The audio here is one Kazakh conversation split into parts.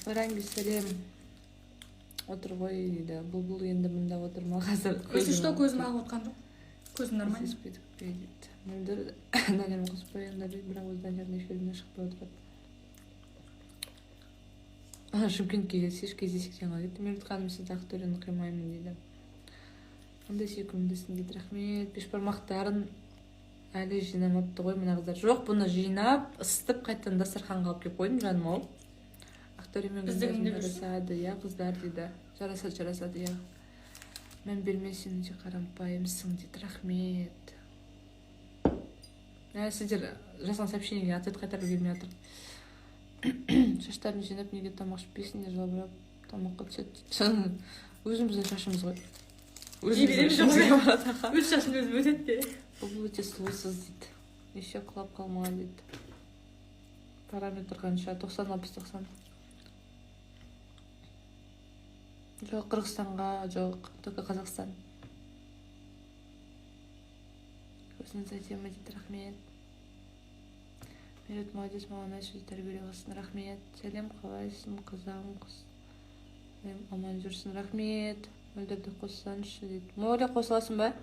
Оранги сәлем. Отыр ғой дейді. Бұл енді мында отырма қазір. Если что, көзім ағып отқан жоқ. Көзім нормально. Мөлдір Данияр қоспайында дейді, бірақ өз Даниярдың эфиріне шықпай отырады. Шымкентке келсеш кездесек жаңа кетті. Мерут ханым, сізді Ақтөрені қимаймын дейді. Қандай сүйкімдісің дейді. Рахмет. Бешбармақтарын әлі жинамапты ғой мына қыздар. Жоқ, бұны жинап, ысытып, қайтадан дастарханға алып келіп қойдым, жаным ау. Ақтөремен жарасады, иә, қыздар дейді. Жарасады, иә. Мен берме, сен де қарампайымсың дейді. Рахмет. Сіздер жазған сообщениеге ответ қайтарып келмей жатыр. Шаштарын жинап, неге тамақ ішпейсіңдер, жалбырап тамаққа түседі. Өзіміздің шашымыз ғой. Өз шашын өзім өтеді де. Бұл өте сұлусыз дейді. Еше құлап қалмаған дейді. Параметр қанша? 90-60-90. Жоқ, Қырғызстанға, жоқ, только Қазақстан. Өзіңіз әдемі дейді. Рахмет. Мерет молодец, маған сөз тәрбиелей қалсын. Рахмет. Сәлем, қалайсың, қызағым қыз. Аман жүрсін. Рахмет. Мөлдірді қоссаңшы дейді. Мөлдір қосыласың ба?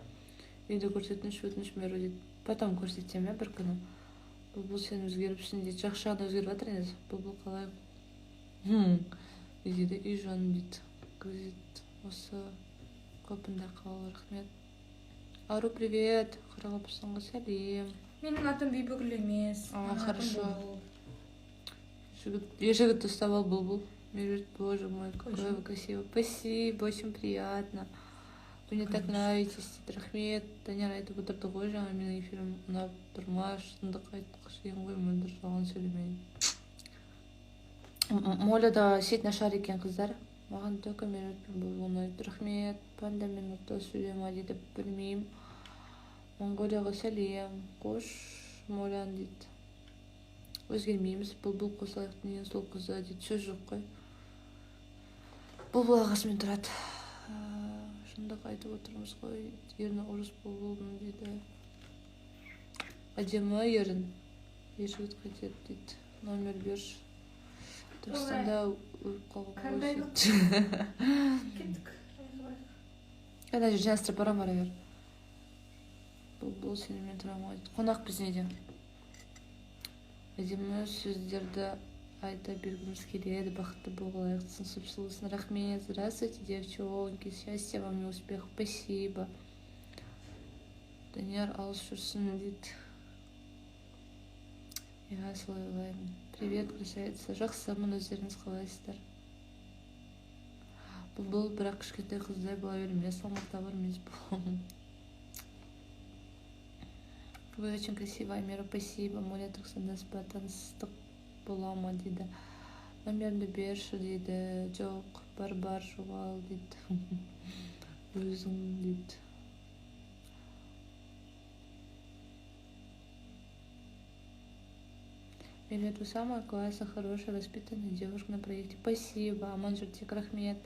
Үйді көрсетіңші, өтініш меру дейді. Потом көрсетсем, бір күні. Бұл сен өзгеріпсің дейді. Жақсы жағында өзгеріп жатыр енді. Бұл қалай? Дейді, үй жаным дейді. Күзет осы көпінде қалу. Рахмет. Ару, привет. Қарағапырсанға сәлем. Менің атым Бибігүл емес. Хорошо. Жігітті ұстап ал, бұл. Мерет, боже мой, какой вы красивый. Спасибо, очень приятно. Вы мне так нравитесь, дейді. Рахмет. Данияр айтып отырды ғой, жаңа менің эфирім ұнап тұрма, шындық айтқышын ғой, мөлдір жалған сөйлемейін. Моляда сет нашар екен, қыздар. Маған только Меретпен бұл ұнайды. Рахмет. Пандамен ұрта сөйлема дейді, білмеймін. Монғолияға сәлем. Қош Молян дейді. Өзгермейміз. Бұл қосылайықтың ең сол қызы дейді. Сөз жоқ қой. Бұл ағасымен тұрады. Шындық айтып отырмыз ғой. Ерні ұрыс болдым дейді. Әдемі ерін. Ержігіт қайтеді дейді. Номер берші. Түркістанда өліп қалған ғой сөйт. Қайда жүр, жинастырып бара бер. Бұл сенімен тұрамайды. Қонақ бізде де. Әдемі сөздерді айта бергіміз келеді. Бақытты болғылайықсың, сұп-сұлысың. Рахмет. Здравствуйте, девчонки. Счастья вам и успехов. Спасибо. Данияр алыс жүрсін дейді. Я солай ойлаймын. Привет, красавица. Жақсымын, өздеріңіз қалайсыздар? Бұл бірақ кішкентай қыздай бола бермес, салмақта бар емес бұл. Вы очень красивая, Мира, спасибо. Моля, Түркістанда таныстық бола ма дейді. Номерді берші дейді. Жоқ, бар жоғал дейді. Өзің дейді. Привет, вы самая классная, хорошая, воспитанная девушка на проекте. Спасибо. Аман жүртек, рахмет.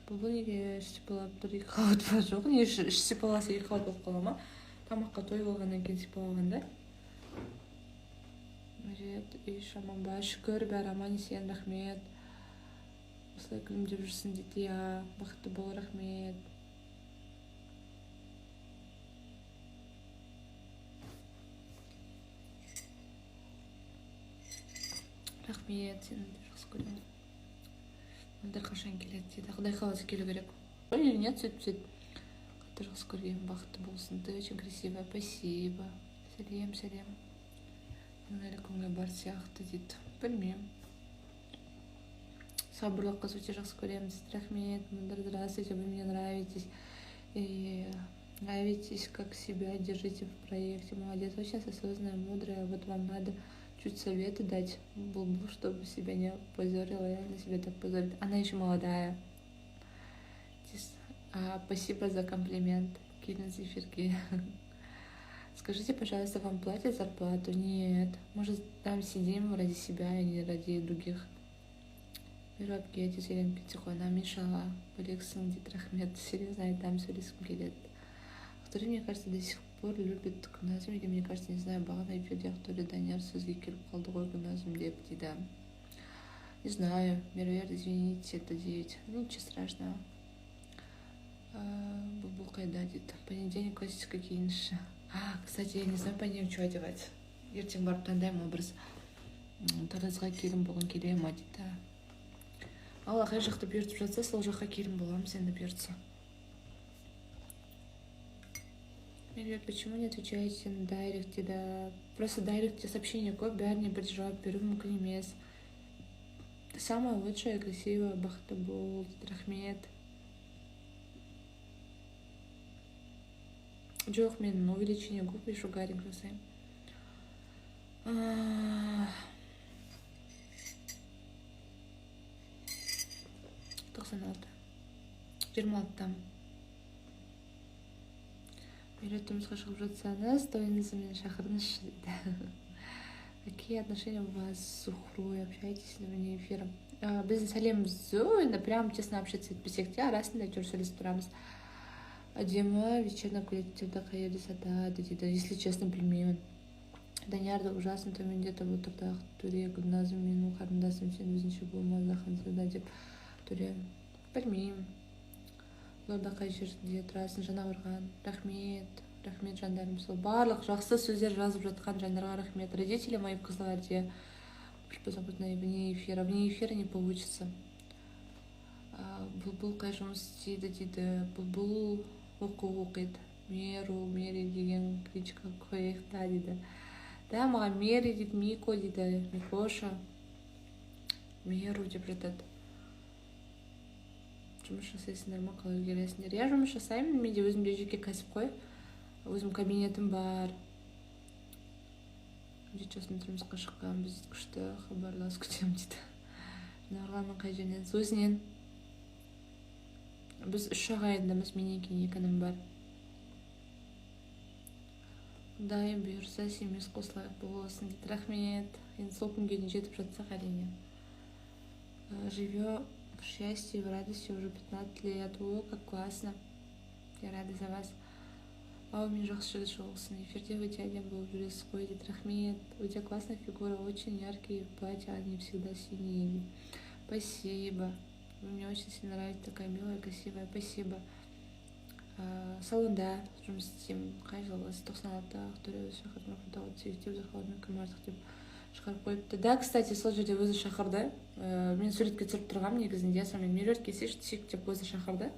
Бұл неге ішсіпалап тұр, екі қауыт ба жоқ? Не ішсіпаласы екі қауыт болып қала ма? Тамаққа той болғаннан кейін сипалағанда. Привет, үй шаман ба? Шүкір, бәрі аман есен, рахмет. Осылай күлімдеп жүрсін дейді, я. Бақытты бол, рахмет. Рахмет, сені де жақсы көремін. Мөлдір қашан келеді дейді. Құдай қаласа келу керек. Или нет, сөйтіп. Қатты жақсы көргенмін, бақытты болсын. Ты очень красивая, спасибо. Сәлем. Әлі көңілі бар сияқты дейді. Білмеймін. Сабырлы қыз, өте жақсы көремін. Рахмет, Мөлдір, здравствуйте, вы мне нравитесь. Нравитесь, как себя держите в проекте. Молодец, очень осознанная, мудрая. Вот вам надо чуть советы дать, чтобы себя не позорила. Я на себя так позорила. Она еще молодая. Спасибо за комплимент. Кильна зефирки. Скажите, пожалуйста, вам платят зарплату? Нет. Может, там сидим ради себя, а не ради других. Пирогки, эти зеленки тихона, мешала. Полексың дейді, рахмет. Серьезно, айтам, сөйлескім келеді. Ақтөре, мне кажется, до сих пор любит Гүлназым, или, мне кажется, не знаю, бағана эфирде Ақтөре Данияр сөзге келіп қалды ғой Гүлназым деп дейді. Не знаю, Меруерт, извините, это 9. Ну, ничего страшного. Бұл қайда дейді. Понедельник классика киінші. Кстати, я не знаю, понедельник что одевать. Ертең барып таңдаймын образ. Таразға келін болғын келе ма дейді. Алла қай жақты бұйыртып жатса, сол жаққа келін боламыз енді бұйыртса. Меруерт, почему не отвечаете на дайректе? Да просто дайректе сообщение көп, бәріне бір жауап беру мүмкін емес. Ты самая лучшая, красивая, бақытты бол, рахмет. Жоқ, мен увеличение губ и шугаринг жасаймын. 96. 26-там. Меруерт, тұрмысқа шығып жатсаңыз, тойыңызды мені шақырыңызшы дейді. Какие отношения у вас с Зухрой? Общаетесь ли вне эфира? Біздің сәлеміміз енді прям тесно общаться етпесек те, арасында әйтеуір сөйлесіп тұрамыз. Әдемі вечерний коллективді қай жерде сатады дейді. Если честно, білмеймін. Даниярды ужасын төмендетіп отырды. Төре, Гүлназым, менің қарындасым, сен өзінше болмады ханзада деп. Төре, білмеймін. Оларда қай жерде тұрасың, Жаңақорған. Рахмет. Рахмет, жандарым. Сол барлық жақсы сөздер жазып жатқан жандарға рахмет. Родители мои в Кызылорде. Позаботные вне эфира. Вне эфира не получится. Бұл қай жұмыс істейді дейді. Бұл оқу оқиды. Мери деген кличка қойық та дейді. Да, маған Мери дейді, Мико дейді, Микоша. Меру деп жатады. Жұмыс жасайсыңдар ма, қалай үлгересіңдер? Я жұмыс жасаймын, менде өзімде жеке кәсіп қой. Өзім кабинетім бар. Жетчасын тұрмысқа шыққан, біз күшті хабарлас күтем дейді. Нұрланның қай жерінен? Өзінен. Біз 3 ағайындымыз, менен кейін 2 інім бар. Құдай бұйырса семіз қосылайық болсын дейді. Рахмет. Енді сол күнге дейін жетіп жатсақ әрине. Живем в счастье и в радости уже 15 лет. О, как классно. Я рада за вас. У меня жақсы жігіт жолықсын. Эфирде өте әдемі болып жүресіз қой дейді. Рахмет. Өте классная фигура, очень яркие платья, они всегда синие. Спасибо. Вы мне очень сильно нравитесь, такая милая, красивая. Спасибо. Салонда жұмыс істеймін. Қай жылғыз 96-та Ақтөре өзі шақырдым. Фотоға түсектеп жақалармен кім артық деп шығарып қойыпты. Да, кстати, сол жерде өзі шақырды. Мен суретке түсіріп тұрғам негізінде. Сонымен Меруерт келсейші түсейік деп өзі шақырды.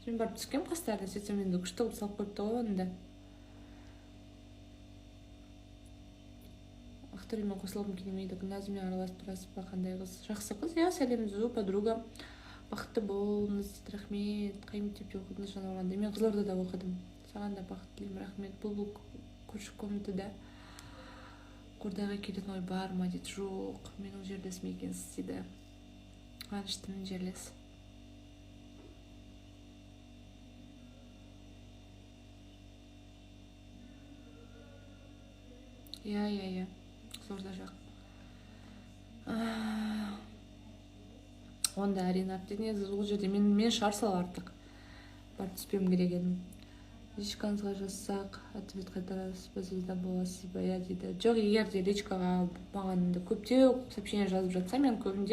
Мен барып түскем қастарды, сөйтсем енді күшті қылып салып қойыпты ғой онда. Ақтөремен қосылғым келмейді. Гүлназыммен араласып тұрасыз ба, қандай қыз? Жақсы қыз, я сәлем зу, подруга. Бақытты болыңыз дейді. Рахмет. Қай мектепте оқыдыңыз Жаңақорғанда? Мен Қызылордада оқыдым. Саған да бақыт тілеймін. Рахмет. Бұл көрші комнатада Қордайға келетін ой бар ма дейді. Жоқ, менің жерлесім екенсіз дейді. Қуаныштымын, жерлес. Я. Қызылорда жақ. Онда әрине артық негізі ол жерде мен шар сал артық. Барып түспем керек едім. Личкаңызға жазсақ, ответ қайтарасыз ба, звезда боласыз ба, я дейді. Жоқ, егер де личкаға маған көптеу сообщение жазып жатса, мен көбінде